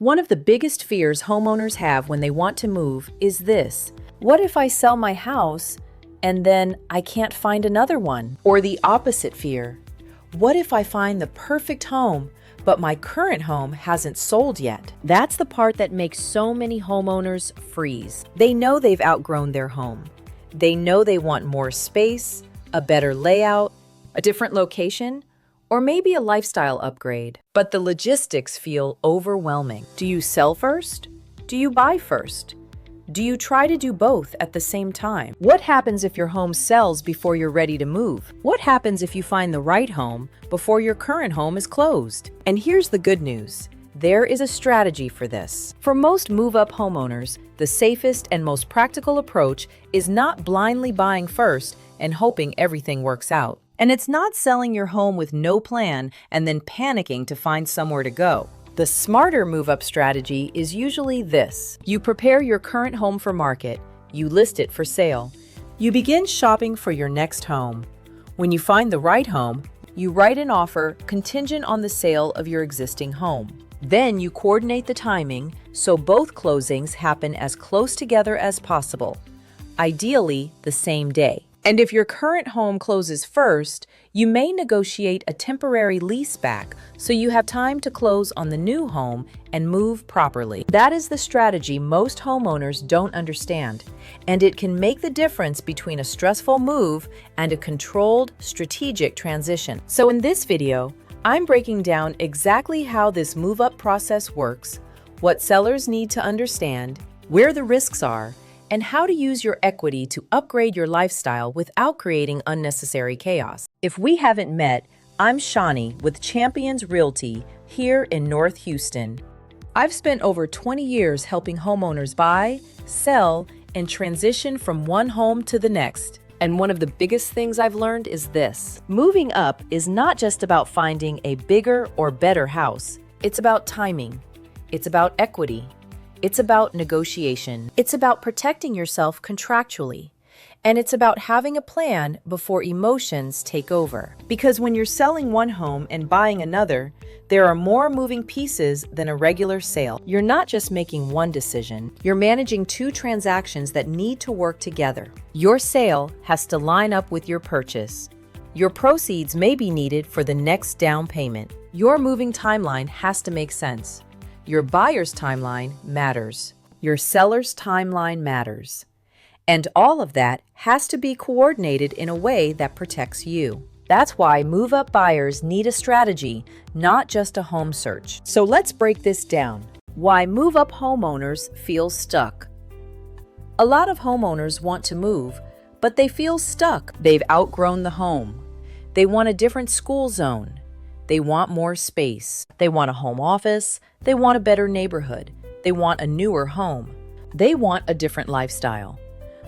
One of the biggest fears homeowners have when they want to move is this: what if I sell my house and then I can't find another one? Or the opposite fear: what if I find the perfect home, but my current home hasn't sold yet? That's the part that makes so many homeowners freeze. They know they've outgrown their home. They know they want more space, a better layout, a different location, or maybe a lifestyle upgrade. But the logistics feel overwhelming. Do you sell first? Do you buy first? Do you try to do both at the same time? What happens if your home sells before you're ready to move? What happens if you find the right home before your current home is closed? And here's the good news: there is a strategy for this. For most move-up homeowners, the safest and most practical approach is not blindly buying first and hoping everything works out. And it's not selling your home with no plan and then panicking to find somewhere to go. The smarter move-up strategy is usually this: you prepare your current home for market, you list it for sale, you begin shopping for your next home. When you find the right home, you write an offer contingent on the sale of your existing home. Then you coordinate the timing so both closings happen as close together as possible, ideally the same day. And if your current home closes first, you may negotiate a temporary leaseback so you have time to close on the new home and move properly. That is the strategy most homeowners don't understand, and it can make the difference between a stressful move and a controlled, strategic transition. So in this video, I'm breaking down exactly how this move-up process works, what sellers need to understand, where the risks are, and how to use your equity to upgrade your lifestyle without creating unnecessary chaos. If we haven't met, I'm Shani with Champions Realty here in North Houston. I've spent over 20 years helping homeowners buy, sell, and transition from one home to the next. And one of the biggest things I've learned is this: moving up is not just about finding a bigger or better house. It's about timing. It's about equity. It's about negotiation. It's about protecting yourself contractually. And it's about having a plan before emotions take over. Because when you're selling one home and buying another, there are more moving pieces than a regular sale. You're not just making one decision, you're managing two transactions that need to work together. Your sale has to line up with your purchase. Your proceeds may be needed for the next down payment. Your moving timeline has to make sense. Your buyer's timeline matters. Your seller's timeline matters. And all of that has to be coordinated in a way that protects you. That's why move-up buyers need a strategy, not just a home search. So let's break this down. Why move-up homeowners feel stuck. A lot of homeowners want to move, but they feel stuck. They've outgrown the home. They want a different school zone. They want more space. They want a home office. They want a better neighborhood. They want a newer home. They want a different lifestyle.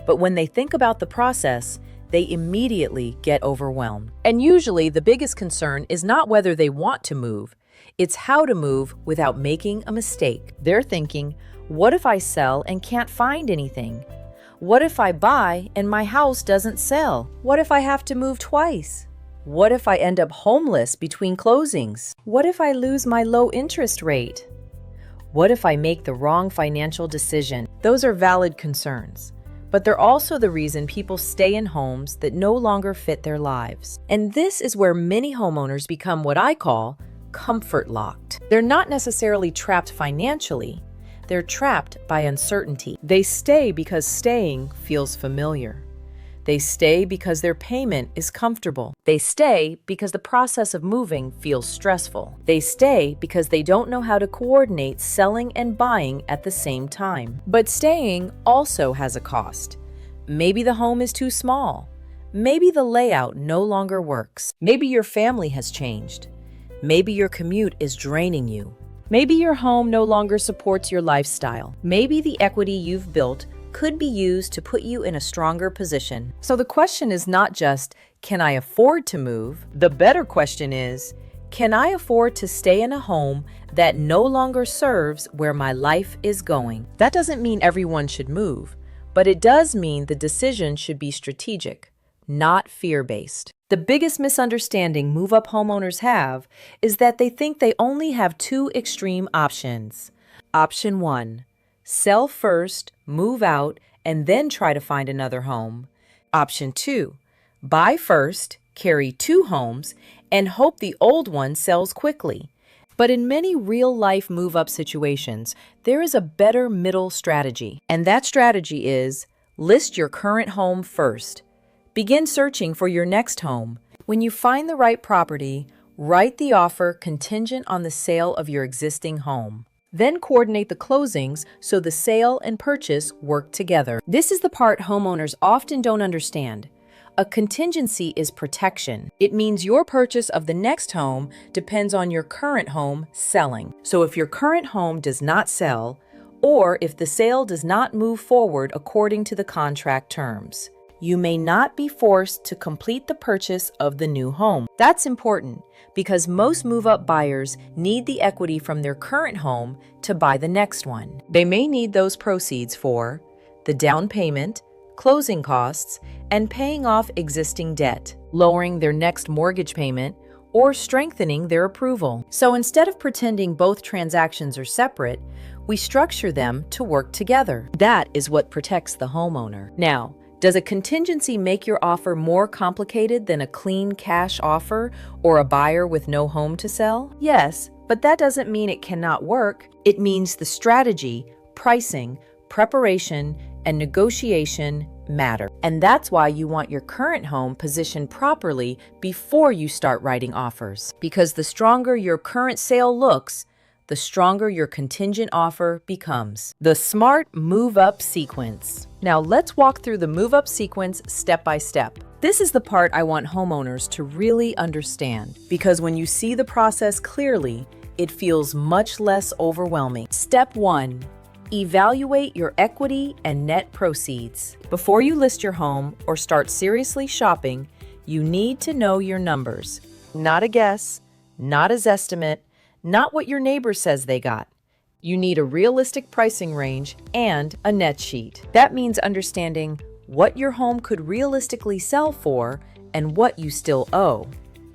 But when they think about the process, they immediately get overwhelmed. And usually the biggest concern is not whether they want to move, it's how to move without making a mistake. They're thinking, what if I sell and can't find anything? What if I buy and my house doesn't sell? What if I have to move twice? What if I end up homeless between closings? What if I lose my low interest rate? What if I make the wrong financial decision? Those are valid concerns, but they're also the reason people stay in homes that no longer fit their lives. And this is where many homeowners become what I call comfort locked. They're not necessarily trapped financially, they're trapped by uncertainty. They stay because staying feels familiar. They stay because their payment is comfortable. They stay because the process of moving feels stressful. They stay because they don't know how to coordinate selling and buying at the same time. But staying also has a cost. Maybe the home is too small. Maybe the layout no longer works. Maybe your family has changed. Maybe your commute is draining you. Maybe your home no longer supports your lifestyle. Maybe the equity you've built could be used to put you in a stronger position. So the question is not just, can I afford to move? The better question is, can I afford to stay in a home that no longer serves where my life is going? That doesn't mean everyone should move, but it does mean the decision should be strategic, not fear-based. The biggest misunderstanding move-up homeowners have is that they think they only have two extreme options: Option 1. Sell first, move out, and then try to find another home. Option 2. Buy first, carry 2 homes, and hope the old one sells quickly. But in many real-life move-up situations, there is a better middle strategy. And that strategy is list your current home first. Begin searching for your next home. When you find the right property, write the offer contingent on the sale of your existing home. Then coordinate the closings so the sale and purchase work together. This is the part homeowners often don't understand. A contingency is protection. It means your purchase of the next home depends on your current home selling. So if your current home does not sell, or if the sale does not move forward according to the contract terms, you may not be forced to complete the purchase of the new home. That's important because most move-up buyers need the equity from their current home to buy the next one. They may need those proceeds for the down payment, closing costs, and paying off existing debt, lowering their next mortgage payment, or strengthening their approval. So instead of pretending both transactions are separate, we structure them to work together. That is what protects the homeowner. Now, does a contingency make your offer more complicated than a clean cash offer or a buyer with no home to sell? Yes, but that doesn't mean it cannot work. It means the strategy, pricing, preparation, and negotiation matter. And that's why you want your current home positioned properly before you start writing offers. Because the stronger your current sale looks, the stronger your contingent offer becomes. The smart move-up sequence. Now let's walk through the move-up sequence step by step. This is the part I want homeowners to really understand, because when you see the process clearly, it feels much less overwhelming. Step 1. Evaluate your equity and net proceeds. Before you list your home or start seriously shopping, you need to know your numbers. Not a guess, not an estimate, not what your neighbor says they got. You need a realistic pricing range and a net sheet. That means understanding what your home could realistically sell for and what you still owe,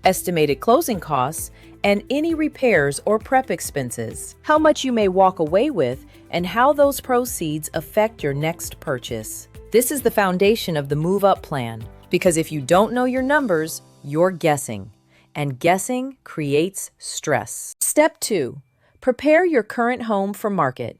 estimated closing costs, and any repairs or prep expenses, how much you may walk away with, and how those proceeds affect your next purchase. This is the foundation of the move-up plan, because if you don't know your numbers, you're guessing, and guessing creates stress. Step 2. Prepare your current home for market.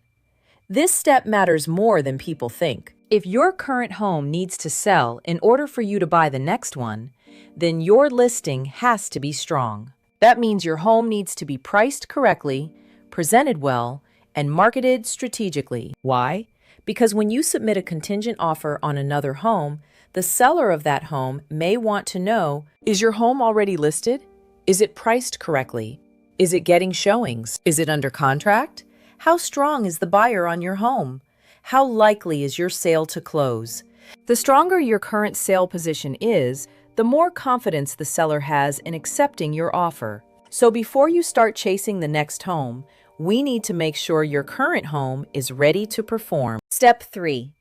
This step matters more than people think. If your current home needs to sell in order for you to buy the next one, then your listing has to be strong. That means your home needs to be priced correctly, presented well, and marketed strategically. Why? Because when you submit a contingent offer on another home, the seller of that home may want to know, is your home already listed? Is it priced correctly? Is it getting showings? Is it under contract? How strong is the buyer on your home? How likely is your sale to close? The stronger your current sale position is, the more confidence the seller has in accepting your offer. So before you start chasing the next home, we need to make sure your current home is ready to perform. Step 3.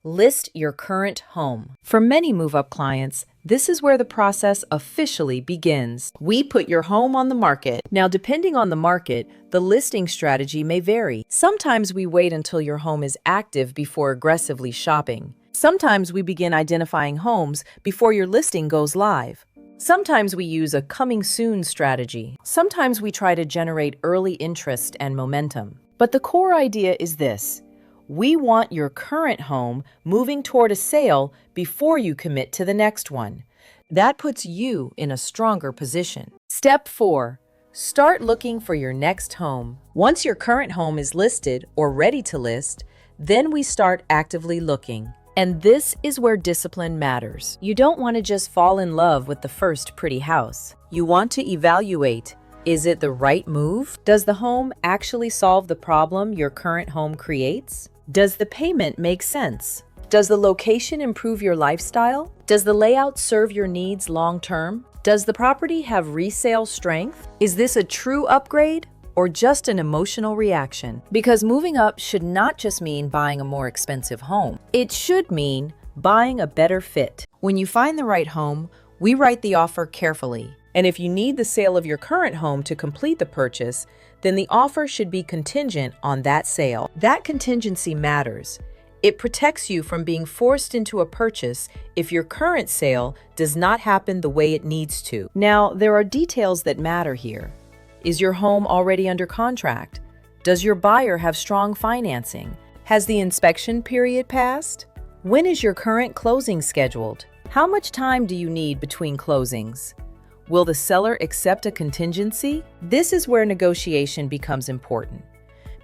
List your current home. For many move-up clients, this is where the process officially begins. We put your home on the market. Now, depending on the market, the listing strategy may vary. Sometimes we wait until your home is active before aggressively shopping. Sometimes we begin identifying homes before your listing goes live. Sometimes we use a coming soon strategy. Sometimes we try to generate early interest and momentum. But the core idea is this. We want your current home moving toward a sale before you commit to the next one. That puts you in a stronger position. Step 4. Start looking for your next home. Once your current home is listed or ready to list, then we start actively looking. And this is where discipline matters. You don't want to just fall in love with the first pretty house. You want to evaluate, is it the right move? Does the home actually solve the problem your current home creates? Does the payment make sense? Does the location improve your lifestyle? Does the layout serve your needs long term? Does the property have resale strength? Is this a true upgrade or just an emotional reaction? Because moving up should not just mean buying a more expensive home. It should mean buying a better fit. When you find the right home, we write the offer carefully. And if you need the sale of your current home to complete the purchase, then the offer should be contingent on that sale. That contingency matters. It protects you from being forced into a purchase if your current sale does not happen the way it needs to. Now, there are details that matter here. Is your home already under contract? Does your buyer have strong financing? Has the inspection period passed? When is your current closing scheduled? How much time do you need between closings? Will the seller accept a contingency? This is where negotiation becomes important,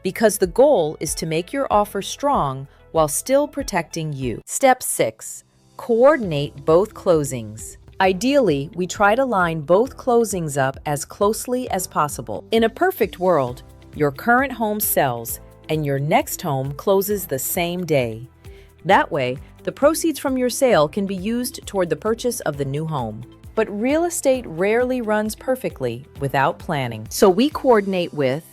because the goal is to make your offer strong while still protecting you. Step 6. Coordinate both closings. Ideally, we try to line both closings up as closely as possible. In a perfect world, your current home sells and your next home closes the same day. That way, the proceeds from your sale can be used toward the purchase of the new home. But real estate rarely runs perfectly without planning. So we coordinate with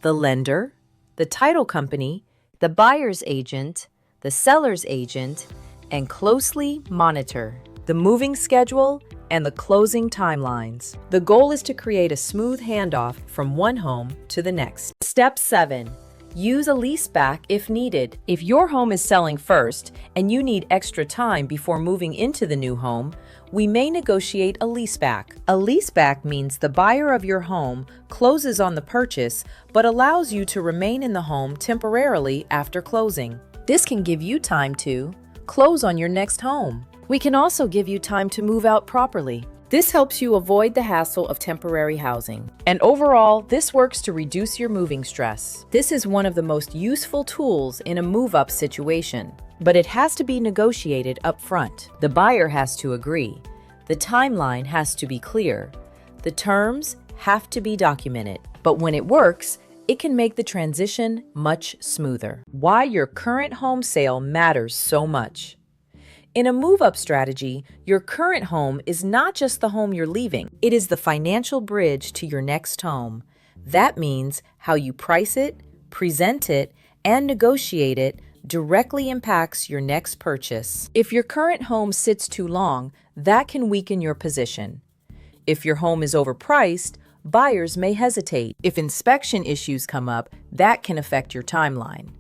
the lender, the title company, the buyer's agent, the seller's agent, and closely monitor the moving schedule and the closing timelines. The goal is to create a smooth handoff from one home to the next. Step 7. Use a leaseback if needed. If your home is selling first and you need extra time before moving into the new home, we may negotiate a leaseback. A leaseback means the buyer of your home closes on the purchase but allows you to remain in the home temporarily after closing. This can give you time to close on your next home. We can also give you time to move out properly. This helps you avoid the hassle of temporary housing. And overall, this works to reduce your moving stress. This is one of the most useful tools in a move-up situation, but it has to be negotiated up front. The buyer has to agree. The timeline has to be clear. The terms have to be documented. But when it works, it can make the transition much smoother. Why your current home sale matters so much. In a move-up strategy, your current home is not just the home you're leaving. It is the financial bridge to your next home. That means how you price it, present it, and negotiate it directly impacts your next purchase. If your current home sits too long, that can weaken your position. If your home is overpriced, buyers may hesitate. If inspection issues come up, that can affect your timeline.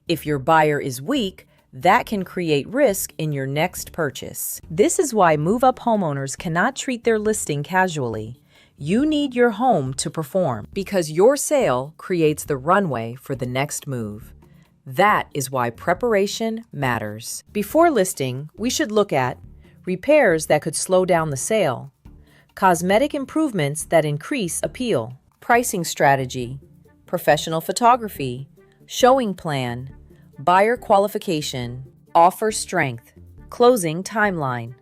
If your buyer is weak, that can create risk in your next purchase. This is why move-up homeowners cannot treat their listing casually. You need your home to perform because your sale creates the runway for the next move. That is why preparation matters. Before listing, we should look at repairs that could slow down the sale, cosmetic improvements that increase appeal, pricing strategy, professional photography, showing plan, buyer qualification, offer strength, closing timeline.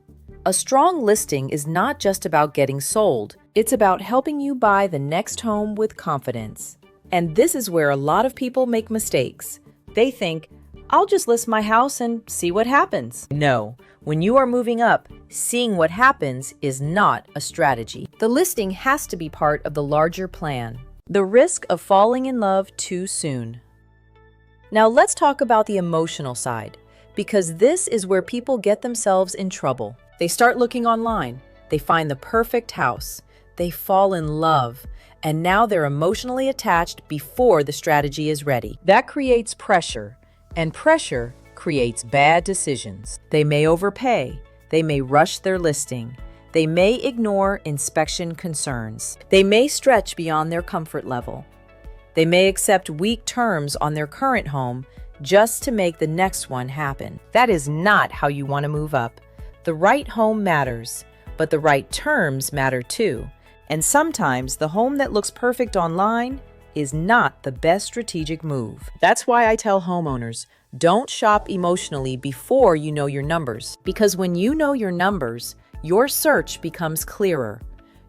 A strong listing is not just about getting sold. It's about helping you buy the next home with confidence. And this is where a lot of people make mistakes. They think, I'll just list my house and see what happens. No, when you are moving up, seeing what happens is not a strategy. The listing has to be part of the larger plan. The risk of falling in love too soon. Now let's talk about the emotional side, because this is where people get themselves in trouble. They start looking online, they find the perfect house, they fall in love, and now they're emotionally attached before the strategy is ready. That creates pressure, and pressure creates bad decisions. They may overpay, they may rush their listing, they may ignore inspection concerns, they may stretch beyond their comfort level. They may accept weak terms on their current home just to make the next one happen. That is not how you want to move up. The right home matters, but the right terms matter too. And sometimes the home that looks perfect online is not the best strategic move. That's why I tell homeowners, don't shop emotionally before you know your numbers. Because when you know your numbers, your search becomes clearer.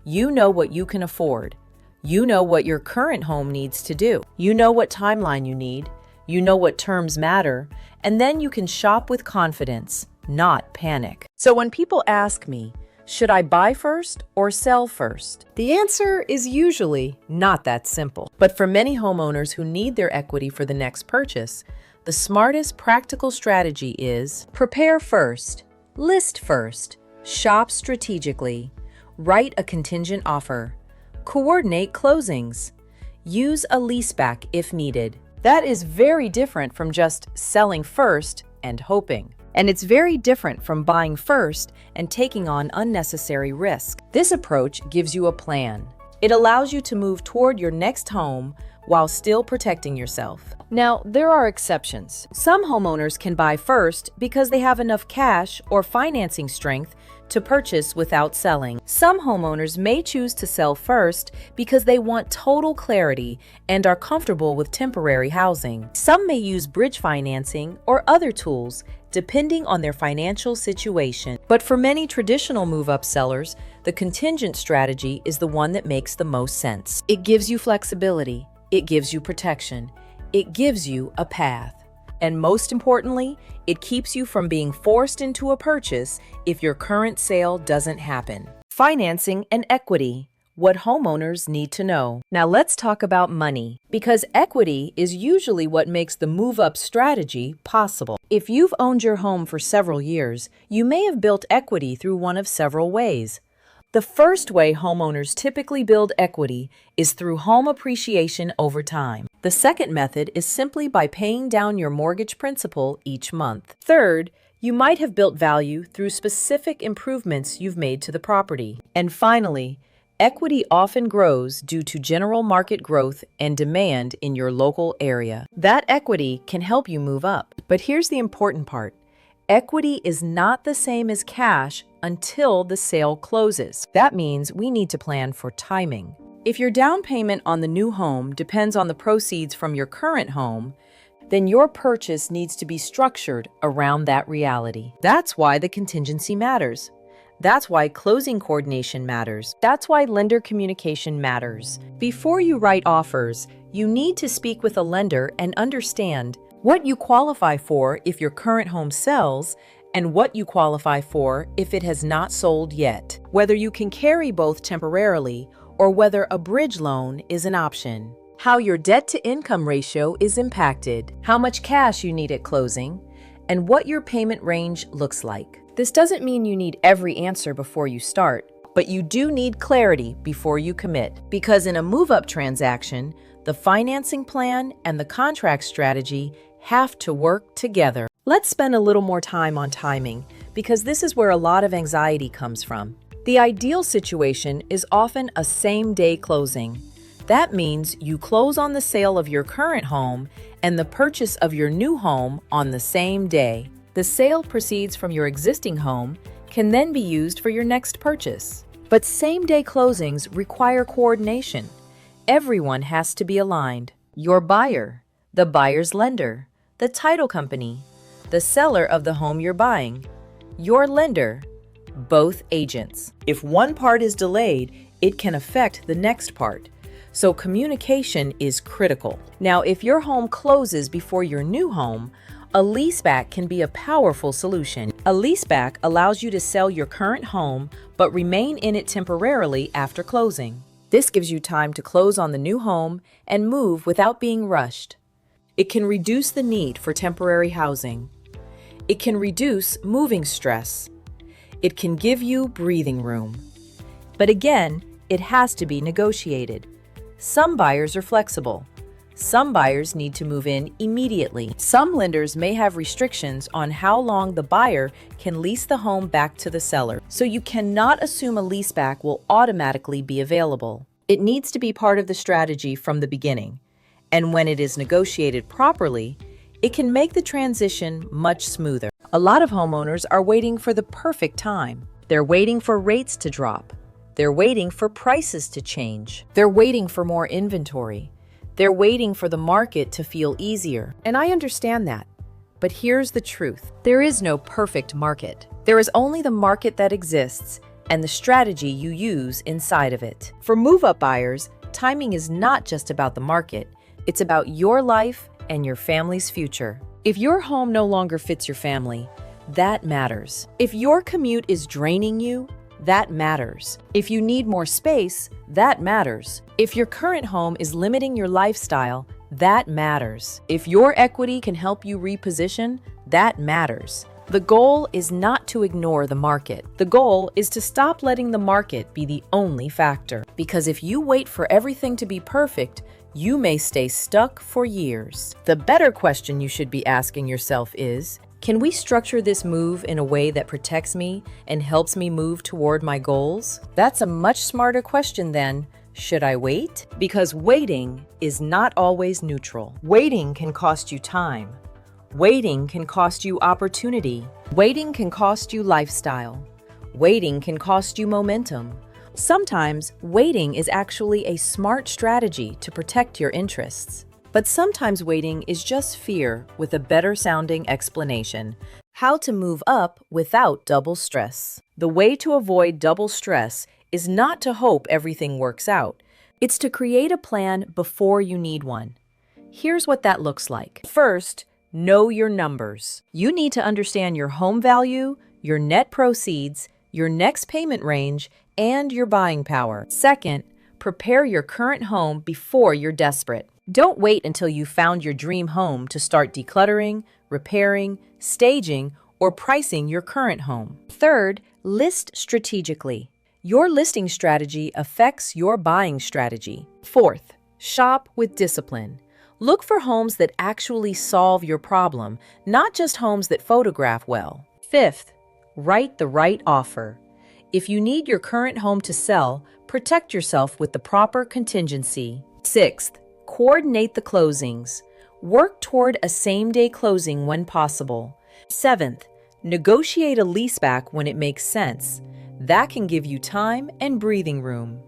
You know what you can afford. You know what your current home needs to do. You know what timeline you need. You know what terms matter. And then you can shop with confidence, not panic. So when people ask me, should I buy first or sell first? The answer is usually not that simple. But for many homeowners who need their equity for the next purchase, the smartest practical strategy is prepare first, list first, shop strategically, write a contingent offer, coordinate closings, Use a leaseback if needed. That is very different from just selling first and hoping. And it's very different from buying first and taking on unnecessary risk. This approach gives you a plan. It allows you to move toward your next home while still protecting yourself. Now, there are exceptions. Some homeowners can buy first because they have enough cash or financing strength to purchase without selling. Some homeowners may choose to sell first because they want total clarity and are comfortable with temporary housing. Some may use bridge financing or other tools depending on their financial situation. But for many traditional move-up sellers, the contingent strategy is the one that makes the most sense. It gives you flexibility. It gives you protection. It gives you a path. And most importantly, it keeps you from being forced into a purchase if your current sale doesn't happen. Financing and equity, what homeowners need to know. Now let's talk about money, because equity is usually what makes the move-up strategy possible. If you've owned your home for several years, you may have built equity through one of several ways. The first way homeowners typically build equity is through home appreciation over time. The second method is simply by paying down your mortgage principal each month. Third, you might have built value through specific improvements you've made to the property. And finally, equity often grows due to general market growth and demand in your local area. That equity can help you move up. But here's the important part. Equity is not the same as cash until the sale closes. That means we need to plan for timing. If your down payment on the new home depends on the proceeds from your current home, then your purchase needs to be structured around that reality. That's why the contingency matters. That's why closing coordination matters. That's why lender communication matters. Before you write offers, you need to speak with a lender and understand what you qualify for if your current home sells and what you qualify for if it has not sold yet. Whether you can carry both temporarily or whether a bridge loan is an option. How your debt-to-income ratio is impacted, how much cash you need at closing, and what your payment range looks like. This doesn't mean you need every answer before you start, but you do need clarity before you commit. Because in a move-up transaction, the financing plan and the contract strategy have to work together. Let's spend a little more time on timing, because this is where a lot of anxiety comes from. The ideal situation is often a same-day closing. That means you close on the sale of your current home and the purchase of your new home on the same day. The sale proceeds from your existing home can then be used for your next purchase. But same-day closings require coordination. Everyone has to be aligned. Your buyer, the buyer's lender, the title company, the seller of the home you're buying, your lender, both agents. If one part is delayed, it can affect the next part. So communication is critical. Now, if your home closes before your new home, a leaseback can be a powerful solution. A leaseback allows you to sell your current home but remain in it temporarily after closing. This gives you time to close on the new home and move without being rushed. It can reduce the need for temporary housing. It can reduce moving stress. It can give you breathing room. But again, it has to be negotiated. Some buyers are flexible. Some buyers need to move in immediately. Some lenders may have restrictions on how long the buyer can lease the home back to the seller. So you cannot assume a leaseback will automatically be available. It needs to be part of the strategy from the beginning. And when it is negotiated properly, it can make the transition much smoother. A lot of homeowners are waiting for the perfect time. They're waiting for rates to drop. They're waiting for prices to change. They're waiting for more inventory. They're waiting for the market to feel easier. And I understand that. But here's the truth. There is no perfect market. There is only the market that exists and the strategy you use inside of it. For move-up buyers, timing is not just about the market. It's about your life and your family's future. If your home no longer fits your family, that matters. If your commute is draining you, that matters. If you need more space, that matters. If your current home is limiting your lifestyle, that matters. If your equity can help you reposition, that matters. The goal is not to ignore the market. The goal is to stop letting the market be the only factor. Because if you wait for everything to be perfect, you may stay stuck for years. The better question you should be asking yourself is, can we structure this move in a way that protects me and helps me move toward my goals? That's a much smarter question than, should I wait? Because waiting is not always neutral. Waiting can cost you time. Waiting can cost you opportunity. Waiting can cost you lifestyle. Waiting can cost you momentum. Sometimes waiting is actually a smart strategy to protect your interests. But sometimes waiting is just fear with a better sounding explanation. How to move up without double stress. The way to avoid double stress is not to hope everything works out. It's to create a plan before you need one. Here's what that looks like. First, know your numbers. You need to understand your home value, your net proceeds, your next payment range, and your buying power. Second, prepare your current home before you're desperate. Don't wait until you found your dream home to start decluttering, repairing, staging, or pricing your current home. Third, list strategically. Your listing strategy affects your buying strategy. Fourth, shop with discipline. Look for homes that actually solve your problem, not just homes that photograph well. Fifth, write the right offer. If you need your current home to sell, protect yourself with the proper contingency. Sixth, coordinate the closings. Work toward a same-day closing when possible. Seventh, negotiate a leaseback when it makes sense. That can give you time and breathing room.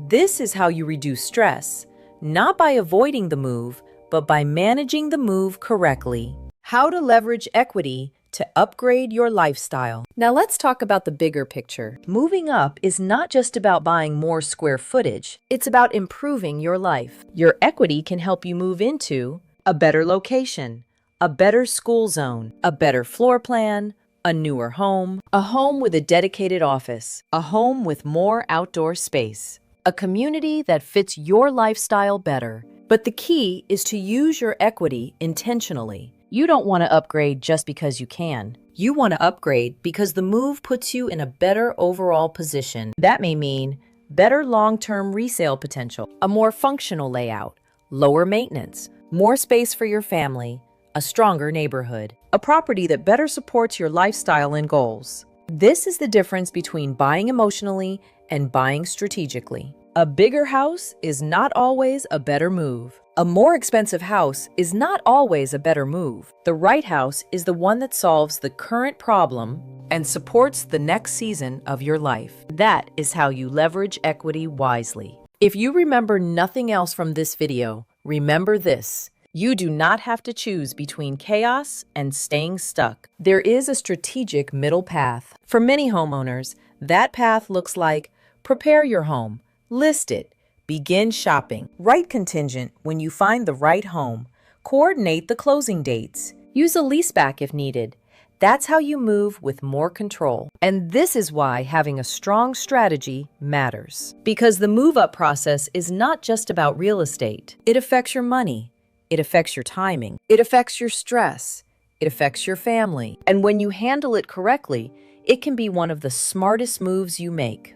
This is how you reduce stress, not by avoiding the move, but by managing the move correctly. How to leverage equity to upgrade your lifestyle. Now let's talk about the bigger picture. Moving up is not just about buying more square footage. It's about improving your life. Your equity can help you move into a better location, a better school zone, a better floor plan, a newer home, a home with a dedicated office, a home with more outdoor space, a community that fits your lifestyle better. But the key is to use your equity intentionally. You don't want to upgrade just because you can. You want to upgrade because the move puts you in a better overall position. That may mean better long-term resale potential, a more functional layout, lower maintenance, more space for your family, a stronger neighborhood, a property that better supports your lifestyle and goals. This is the difference between buying emotionally and buying strategically. A bigger house is not always a better move. A more expensive house is not always a better move. The right house is the one that solves the current problem and supports the next season of your life. That is how you leverage equity wisely. If you remember nothing else from this video, remember this. You do not have to choose between chaos and staying stuck. There is a strategic middle path. For many homeowners, that path looks like prepare your home, list it, begin shopping, write contingent when you find the right home, coordinate the closing dates, use a leaseback if needed. That's how you move with more control. And this is why having a strong strategy matters. Because the move-up process is not just about real estate. It affects your money. It affects your timing. It affects your stress. It affects your family. And when you handle it correctly, it can be one of the smartest moves you make.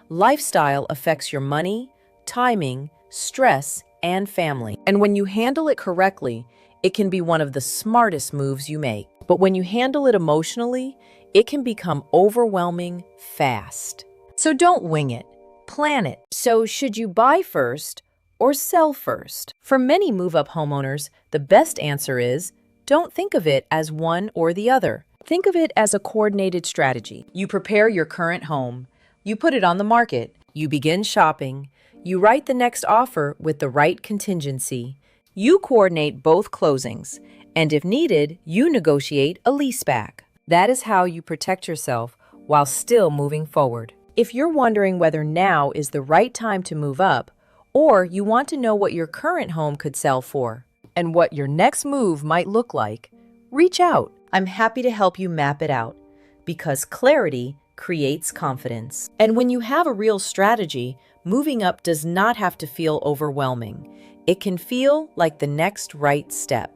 Lifestyle affects your money, timing, stress, and family. And when you handle it correctly, it can be one of the smartest moves you make. But when you handle it emotionally, it can become overwhelming fast. So don't wing it, plan it. So should you buy first or sell first? For many move-up homeowners, the best answer is don't think of it as one or the other. Think of it as a coordinated strategy. You prepare your current home, you put it on the market, you begin shopping, you write the next offer with the right contingency, you coordinate both closings, and if needed, you negotiate a leaseback. That is how you protect yourself while still moving forward. If you're wondering whether now is the right time to move up, or you want to know what your current home could sell for, and what your next move might look like, reach out. I'm happy to help you map it out, because clarity creates confidence. And when you have a real strategy, moving up does not have to feel overwhelming. It can feel like the next right step.